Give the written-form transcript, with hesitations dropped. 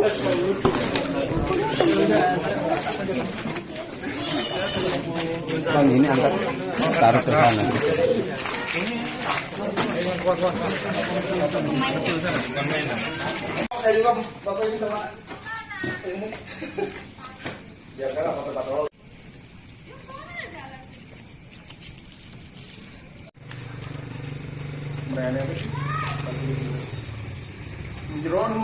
Bang, ini angkat taruh ke sana. Saya juga bapak ini sama ini. Biar kalau foto-foto. Drone